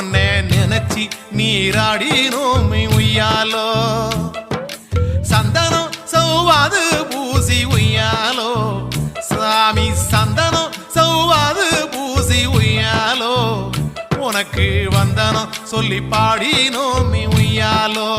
உன்னை நினைச்சி நீராடினோமே உய்யாலோ சந்தனம் சௌவாது பூசி உய்யாலோ சாமி சந்தனம் சௌவாது பூசி உய்யாலோ உனக்கு வந்தனம் சொல்லி பாடினோமே உய்யாலோ